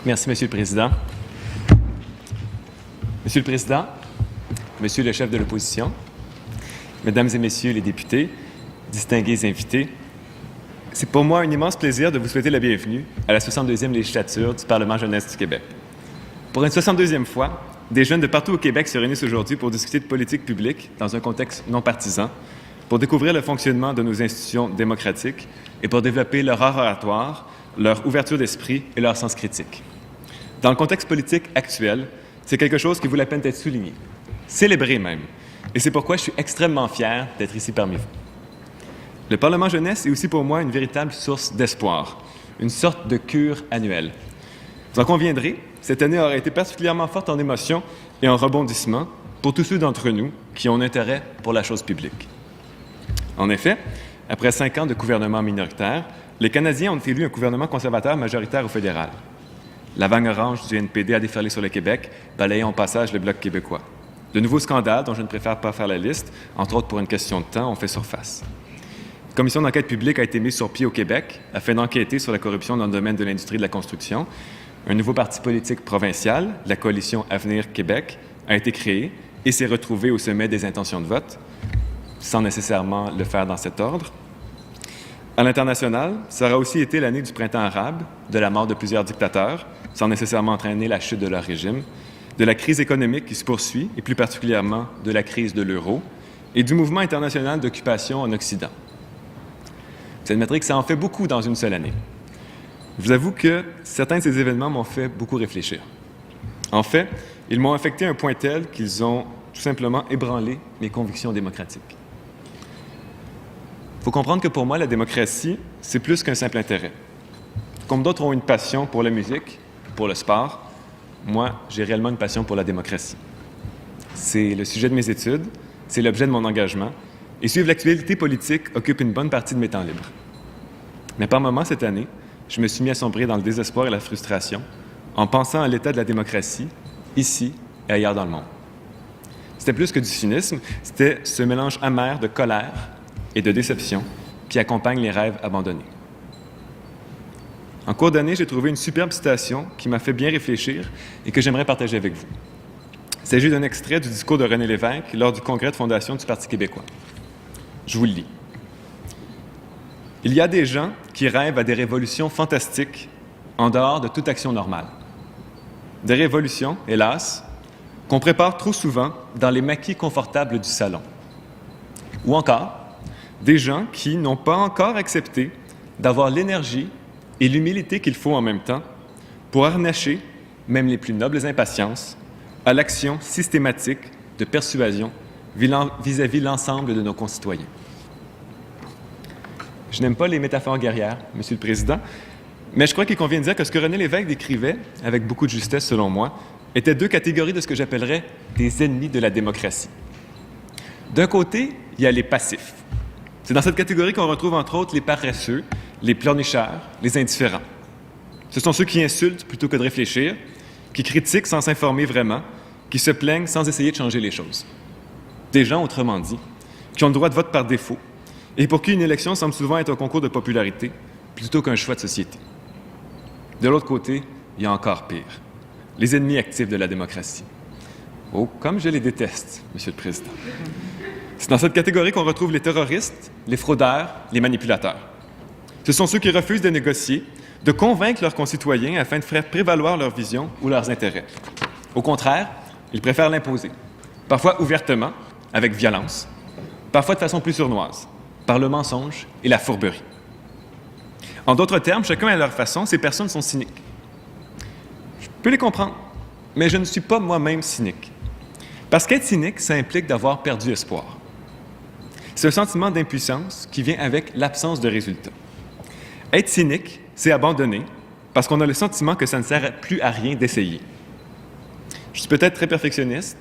Merci, Monsieur le Président. Monsieur le Président, Monsieur le chef de l'opposition, Mesdames et Messieurs les députés, distingués invités, c'est pour moi un immense plaisir de vous souhaiter la bienvenue à la 62e législature du Parlement jeunesse du Québec. Pour une 62e fois, des jeunes de partout au Québec se réunissent aujourd'hui pour discuter de politique publique dans un contexte non partisan, pour découvrir le fonctionnement de nos institutions démocratiques et pour développer leur art oratoire, leur ouverture d'esprit et leur sens critique. Dans le contexte politique actuel, c'est quelque chose qui vaut la peine d'être souligné, célébré même. Et c'est pourquoi je suis extrêmement fier d'être ici parmi vous. Le Parlement jeunesse est aussi pour moi une véritable source d'espoir, une sorte de cure annuelle. Vous en conviendrez, cette année aura été particulièrement forte en émotions et en rebondissements pour tous ceux d'entre nous qui ont un intérêt pour la chose publique. En effet, après 5 ans de gouvernement minoritaire, les Canadiens ont élu un gouvernement conservateur majoritaire au fédéral. La vague orange du NPD a déferlé sur le Québec, balayant au passage le Bloc québécois. De nouveaux scandales, dont je ne préfère pas faire la liste, entre autres pour une question de temps, ont fait surface. Une commission d'enquête publique a été mise sur pied au Québec afin d'enquêter sur la corruption dans le domaine de l'industrie de la construction. Un nouveau parti politique provincial, la coalition Avenir Québec, a été créé et s'est retrouvé au sommet des intentions de vote, sans nécessairement le faire dans cet ordre. À l'international, ça aura aussi été l'année du printemps arabe, de la mort de plusieurs dictateurs, sans nécessairement entraîner la chute de leur régime, de la crise économique qui se poursuit, et plus particulièrement de la crise de l'euro, et du mouvement international d'occupation en Occident. Vous admettrez que ça en fait beaucoup dans une seule année. Je vous avoue que certains de ces événements m'ont fait beaucoup réfléchir. En fait, ils m'ont affecté à un point tel qu'ils ont tout simplement ébranlé mes convictions démocratiques. Il faut comprendre que pour moi, la démocratie, c'est plus qu'un simple intérêt. Comme d'autres ont une passion pour la musique, pour le sport, moi, j'ai réellement une passion pour la démocratie. C'est le sujet de mes études, c'est l'objet de mon engagement, et suivre l'actualité politique occupe une bonne partie de mes temps libres. Mais par moments, cette année, je me suis mis à sombrer dans le désespoir et la frustration en pensant à l'état de la démocratie, ici et ailleurs dans le monde. C'était plus que du cynisme, c'était ce mélange amer de colère et de déception qui accompagne les rêves abandonnés. En cours d'année, j'ai trouvé une superbe citation qui m'a fait bien réfléchir et que j'aimerais partager avec vous. Il s'agit d'un extrait du discours de René Lévesque lors du congrès de fondation du Parti québécois. Je vous le lis. « Il y a des gens qui rêvent à des révolutions fantastiques en dehors de toute action normale. Des révolutions, hélas, qu'on prépare trop souvent dans les maquis confortables du salon. Ou encore, des gens qui n'ont pas encore accepté d'avoir l'énergie et l'humilité qu'il faut en même temps pour harnacher même les plus nobles impatiences à l'action systématique de persuasion vis-à-vis l'ensemble de nos concitoyens. » Je n'aime pas les métaphores guerrières, Monsieur le Président, mais je crois qu'il convient de dire que ce que René Lévesque décrivait, avec beaucoup de justesse selon moi, étaient 2 catégories de ce que j'appellerais des ennemis de la démocratie. D'un côté, il y a les passifs. C'est dans cette catégorie qu'on retrouve entre autres les paresseux, les pleurnicheurs, les indifférents. Ce sont ceux qui insultent plutôt que de réfléchir, qui critiquent sans s'informer vraiment, qui se plaignent sans essayer de changer les choses. Des gens, autrement dit, qui ont le droit de vote par défaut et pour qui une élection semble souvent être un concours de popularité plutôt qu'un choix de société. De l'autre côté, il y a encore pire, les ennemis actifs de la démocratie. Oh, comme je les déteste, Monsieur le Président. C'est dans cette catégorie qu'on retrouve les terroristes, les fraudeurs, les manipulateurs. Ce sont ceux qui refusent de négocier, de convaincre leurs concitoyens afin de faire prévaloir leur vision ou leurs intérêts. Au contraire, ils préfèrent l'imposer, parfois ouvertement, avec violence, parfois de façon plus sournoise, par le mensonge et la fourberie. En d'autres termes, chacun à leur façon, ces personnes sont cyniques. Je peux les comprendre, mais je ne suis pas moi-même cynique. Parce qu'être cynique, ça implique d'avoir perdu espoir. C'est un sentiment d'impuissance qui vient avec l'absence de résultats. Être cynique, c'est abandonner parce qu'on a le sentiment que ça ne sert plus à rien d'essayer. Je suis peut-être très perfectionniste.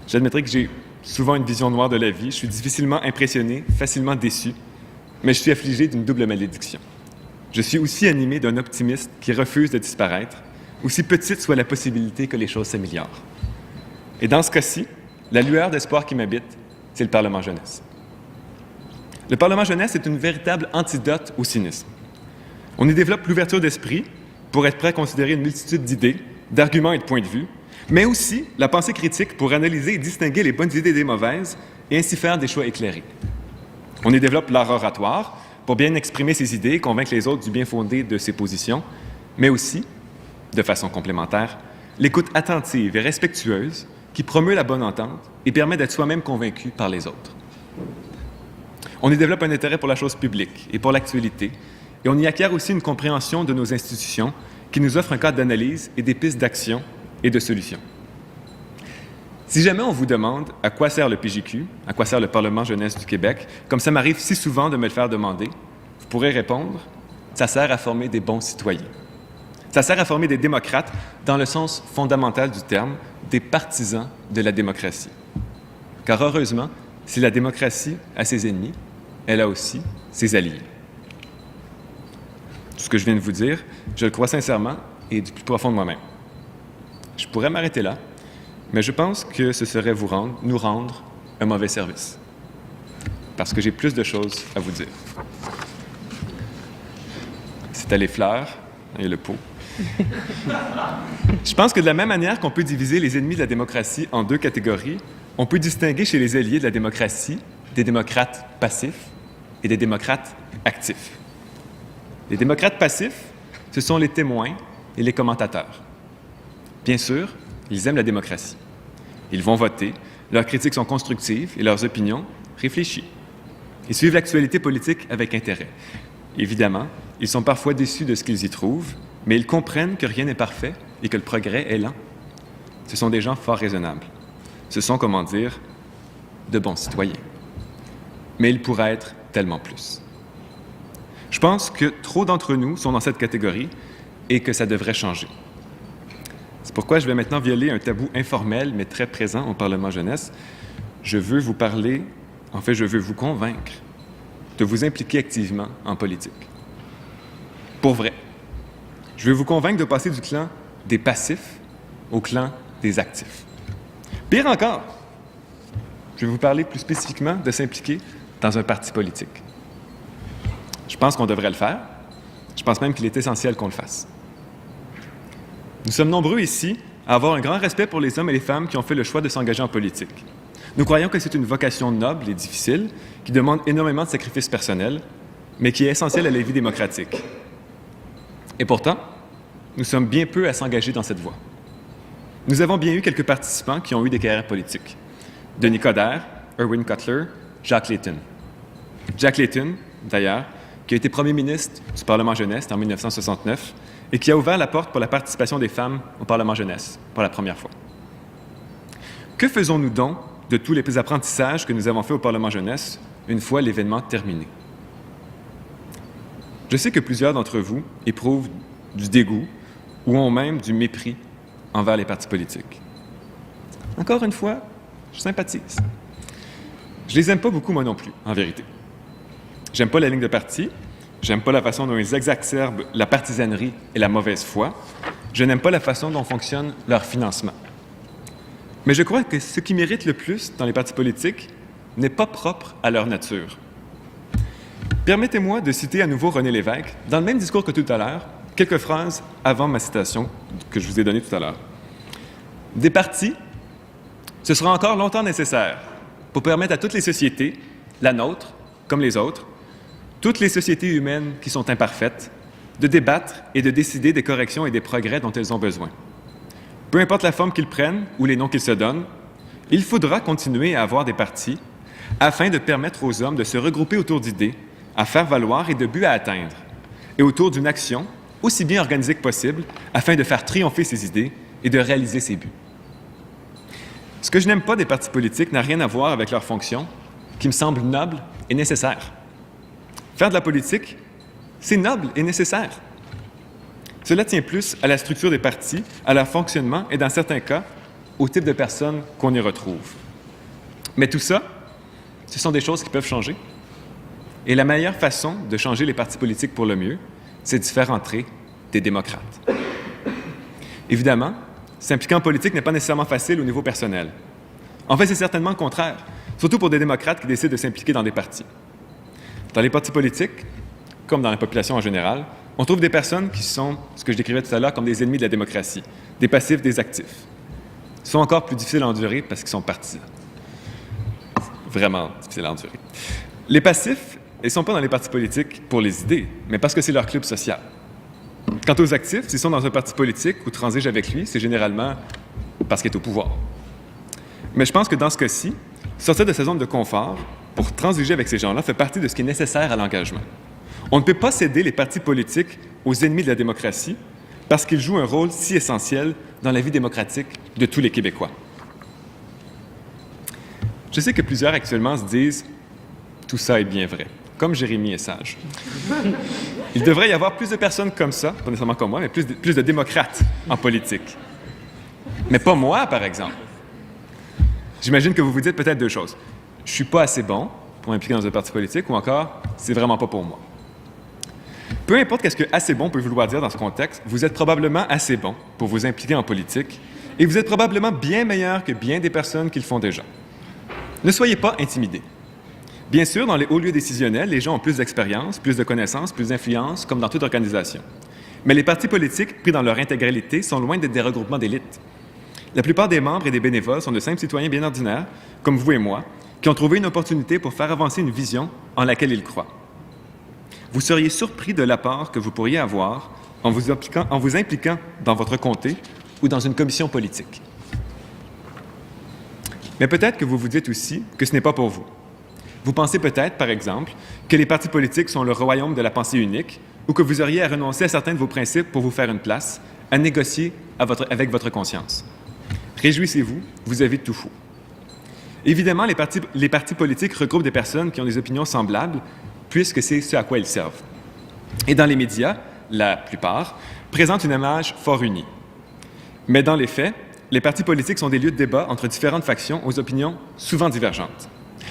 J'admettrai que j'ai souvent une vision noire de la vie. Je suis difficilement impressionné, facilement déçu, mais je suis affligé d'une double malédiction. Je suis aussi animé d'un optimisme qui refuse de disparaître, aussi petite soit la possibilité que les choses s'améliorent. Et dans ce cas-ci, la lueur d'espoir qui m'habite, c'est le Parlement jeunesse. Le Parlement jeunesse est une véritable antidote au cynisme. On y développe l'ouverture d'esprit, pour être prêt à considérer une multitude d'idées, d'arguments et de points de vue, mais aussi la pensée critique pour analyser et distinguer les bonnes idées des mauvaises et ainsi faire des choix éclairés. On y développe l'art oratoire pour bien exprimer ses idées et convaincre les autres du bien fondé de ses positions, mais aussi, de façon complémentaire, l'écoute attentive et respectueuse qui promeut la bonne entente et permet d'être soi-même convaincu par les autres. On y développe un intérêt pour la chose publique et pour l'actualité, et on y acquiert aussi une compréhension de nos institutions qui nous offre un cadre d'analyse et des pistes d'action et de solutions. Si jamais on vous demande à quoi sert le PJQ, à quoi sert le Parlement jeunesse du Québec, comme ça m'arrive si souvent de me le faire demander, vous pourrez répondre « ça sert à former des bons citoyens ». Ça sert à former des démocrates dans le sens fondamental du terme, des partisans de la démocratie. Car heureusement, si la démocratie a ses ennemis, elle a aussi ses alliés. Tout ce que je viens de vous dire, je le crois sincèrement et du plus profond de moi-même. Je pourrais m'arrêter là, mais je pense que ce serait nous rendre un mauvais service. Parce que j'ai plus de choses à vous dire. C'était les fleurs et le pot. Je pense que de la même manière qu'on peut diviser les ennemis de la démocratie en deux catégories, on peut distinguer chez les alliés de la démocratie des démocrates passifs et des démocrates actifs. Les démocrates passifs, ce sont les témoins et les commentateurs. Bien sûr, ils aiment la démocratie. Ils vont voter, leurs critiques sont constructives et leurs opinions réfléchies. Ils suivent l'actualité politique avec intérêt. Évidemment, ils sont parfois déçus de ce qu'ils y trouvent, mais ils comprennent que rien n'est parfait et que le progrès est lent. Ce sont des gens fort raisonnables. Ce sont, comment dire, de bons citoyens. Mais ils pourraient être tellement plus. Je pense que trop d'entre nous sont dans cette catégorie et que ça devrait changer. C'est pourquoi je vais maintenant violer un tabou informel mais très présent au Parlement jeunesse. Je veux vous parler, je veux vous convaincre de vous impliquer activement en politique. Pour vrai. Je veux vous convaincre de passer du clan des passifs au clan des actifs. Pire encore, je vais vous parler plus spécifiquement de s'impliquer dans un parti politique. Je pense qu'on devrait le faire. Je pense même qu'il est essentiel qu'on le fasse. Nous sommes nombreux ici à avoir un grand respect pour les hommes et les femmes qui ont fait le choix de s'engager en politique. Nous croyons que c'est une vocation noble et difficile qui demande énormément de sacrifices personnels, mais qui est essentielle à la vie démocratique. Et pourtant, nous sommes bien peu à s'engager dans cette voie. Nous avons bien eu quelques participants qui ont eu des carrières politiques. Denis Coderre, Erwin Cutler, Jacques Layton. Jacques Layton, d'ailleurs, qui a été premier ministre du Parlement jeunesse en 1969 et qui a ouvert la porte pour la participation des femmes au Parlement jeunesse pour la première fois. Que faisons-nous donc de tous les apprentissages que nous avons faits au Parlement jeunesse une fois l'événement terminé? Je sais que plusieurs d'entre vous éprouvent du dégoût ou ont même du mépris envers les partis politiques. Encore une fois, je sympathise. Je les aime pas beaucoup, moi non plus, en vérité. J'aime pas la ligne de parti, j'aime pas la façon dont ils exacerbent la partisanerie et la mauvaise foi, je n'aime pas la façon dont fonctionne leur financement. Mais je crois que ce qui mérite le plus dans les partis politiques n'est pas propre à leur nature. Permettez-moi de citer à nouveau René Lévesque, dans le même discours que tout à l'heure, quelques phrases avant ma citation que je vous ai donnée tout à l'heure. Des partis, ce sera encore longtemps nécessaire pour permettre à toutes les sociétés, la nôtre comme les autres, toutes les sociétés humaines qui sont imparfaites, de débattre et de décider des corrections et des progrès dont elles ont besoin. Peu importe la forme qu'ils prennent ou les noms qu'ils se donnent, il faudra continuer à avoir des partis afin de permettre aux hommes de se regrouper autour d'idées, à faire valoir et de buts à atteindre, et autour d'une action aussi bien organisée que possible afin de faire triompher ces idées et de réaliser ces buts. Ce que je n'aime pas des partis politiques n'a rien à voir avec leur fonction, qui me semble noble et nécessaire. Faire de la politique, c'est noble et nécessaire. Cela tient plus à la structure des partis, à leur fonctionnement et, dans certains cas, au type de personnes qu'on y retrouve. Mais tout ça, ce sont des choses qui peuvent changer. Et la meilleure façon de changer les partis politiques pour le mieux, c'est d'y faire entrer des démocrates. Évidemment, s'impliquer en politique n'est pas nécessairement facile au niveau personnel. En fait, c'est certainement le contraire, surtout pour des démocrates qui décident de s'impliquer dans des partis. Dans les partis politiques, comme dans la population en général, on trouve des personnes qui sont, ce que je décrivais tout à l'heure, comme des ennemis de la démocratie, des passifs, des actifs. Ils sont encore plus difficiles à endurer parce qu'ils sont partisans. Vraiment difficiles à endurer. Les passifs, ils ne sont pas dans les partis politiques pour les idées, mais parce que c'est leur club social. Quant aux actifs, s'ils sont dans un parti politique ou transigent avec lui, c'est généralement parce qu'il est au pouvoir. Mais je pense que dans ce cas-ci, sortir de sa zone de confort pour transiger avec ces gens-là fait partie de ce qui est nécessaire à l'engagement. On ne peut pas céder les partis politiques aux ennemis de la démocratie parce qu'ils jouent un rôle si essentiel dans la vie démocratique de tous les Québécois. Je sais que plusieurs actuellement se disent « tout ça est bien vrai », comme Jérémy est sage. Il devrait y avoir plus de personnes comme ça, pas nécessairement comme moi, mais plus de démocrates en politique. Mais pas moi, par exemple. J'imagine que vous vous dites peut-être deux choses. Je ne suis pas assez bon pour m'impliquer dans un parti politique ou encore, c'est vraiment pas pour moi. Peu importe ce que assez bon peut vouloir dire dans ce contexte, vous êtes probablement assez bon pour vous impliquer en politique et vous êtes probablement bien meilleur que bien des personnes qui le font déjà. Ne soyez pas intimidés. Bien sûr, dans les hauts lieux décisionnels, les gens ont plus d'expérience, plus de connaissances, plus d'influence, comme dans toute organisation. Mais les partis politiques, pris dans leur intégralité, sont loin d'être des regroupements d'élites. La plupart des membres et des bénévoles sont de simples citoyens bien ordinaires, comme vous et moi, qui ont trouvé une opportunité pour faire avancer une vision en laquelle ils croient. Vous seriez surpris de l'apport que vous pourriez avoir en vous impliquant dans votre comté ou dans une commission politique. Mais peut-être que vous vous dites aussi que ce n'est pas pour vous. Vous pensez peut-être, par exemple, que les partis politiques sont le royaume de la pensée unique ou que vous auriez à renoncer à certains de vos principes pour vous faire une place, à négocier avec votre conscience. Réjouissez-vous, vous avez tout faux. Évidemment, les partis politiques regroupent des personnes qui ont des opinions semblables, puisque c'est ce à quoi ils servent. Et dans les médias, la plupart, présentent une image fort unie. Mais dans les faits, les partis politiques sont des lieux de débat entre différentes factions aux opinions souvent divergentes.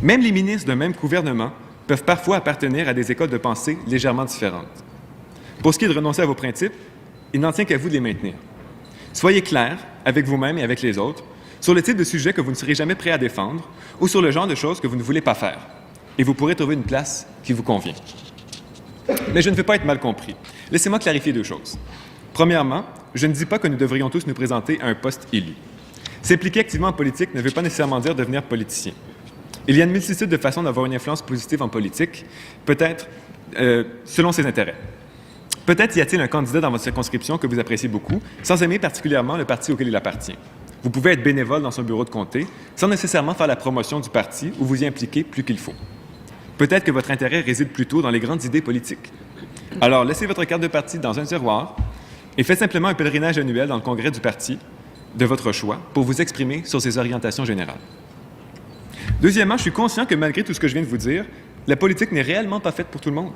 Même les ministres d'un même gouvernement peuvent parfois appartenir à des écoles de pensée légèrement différentes. Pour ce qui est de renoncer à vos principes, il n'en tient qu'à vous de les maintenir. Soyez clairs avec vous-même et avec les autres sur le type de sujet que vous ne serez jamais prêt à défendre ou sur le genre de choses que vous ne voulez pas faire, et vous pourrez trouver une place qui vous convient. Mais je ne veux pas être mal compris. Laissez-moi clarifier deux choses. Premièrement, je ne dis pas que nous devrions tous nous présenter à un poste élu. S'impliquer activement en politique ne veut pas nécessairement dire devenir politicien. Il y a une multitude de façons d'avoir une influence positive en politique, peut-être selon ses intérêts. Peut-être y a-t-il un candidat dans votre circonscription que vous appréciez beaucoup, sans aimer particulièrement le parti auquel il appartient. Vous pouvez être bénévole dans son bureau de comté, sans nécessairement faire la promotion du parti ou vous y impliquer plus qu'il faut. Peut-être que votre intérêt réside plutôt dans les grandes idées politiques. Alors, laissez votre carte de parti dans un tiroir et faites simplement un pèlerinage annuel dans le congrès du parti de votre choix pour vous exprimer sur ses orientations générales. Deuxièmement, je suis conscient que malgré tout ce que je viens de vous dire, la politique n'est réellement pas faite pour tout le monde.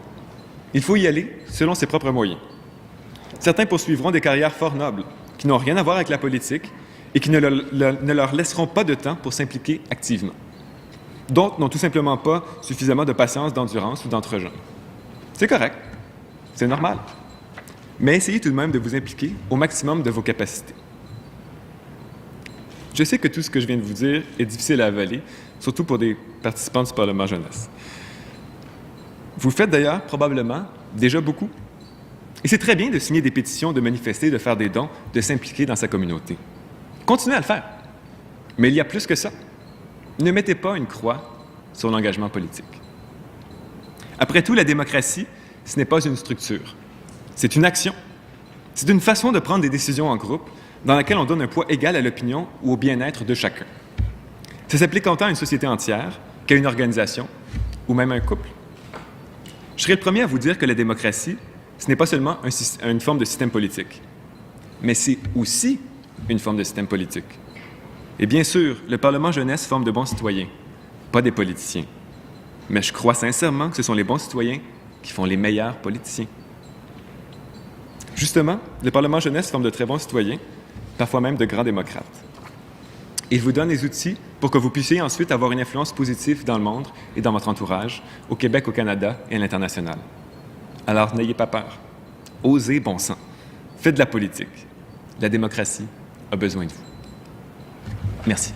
Il faut y aller selon ses propres moyens. Certains poursuivront des carrières fort nobles, qui n'ont rien à voir avec la politique et qui ne leur laisseront pas de temps pour s'impliquer activement. D'autres n'ont tout simplement pas suffisamment de patience, d'endurance ou d'entre-gens. C'est correct, c'est normal. Mais essayez tout de même de vous impliquer au maximum de vos capacités. Je sais que tout ce que je viens de vous dire est difficile à avaler, surtout pour des participants du Parlement jeunesse. Vous faites d'ailleurs probablement déjà beaucoup. Et c'est très bien de signer des pétitions, de manifester, de faire des dons, de s'impliquer dans sa communauté. Continuez à le faire. Mais il y a plus que ça. Ne mettez pas une croix sur l'engagement politique. Après tout, la démocratie, ce n'est pas une structure. C'est une action. C'est une façon de prendre des décisions en groupe dans laquelle on donne un poids égal à l'opinion ou au bien-être de chacun. Ça s'applique autant à une société entière qu'à une organisation ou même à un couple. Je serai le premier à vous dire que la démocratie, ce n'est pas seulement une forme de système politique, mais c'est aussi une forme de système politique. Et bien sûr, le Parlement jeunesse forme de bons citoyens, pas des politiciens. Mais je crois sincèrement que ce sont les bons citoyens qui font les meilleurs politiciens. Justement, le Parlement jeunesse forme de très bons citoyens, parfois même de grands démocrates. Il vous donne les outils pour que vous puissiez ensuite avoir une influence positive dans le monde et dans votre entourage, au Québec, au Canada et à l'international. Alors, n'ayez pas peur. Osez bon sang. Faites de la politique. La démocratie a besoin de vous. Merci.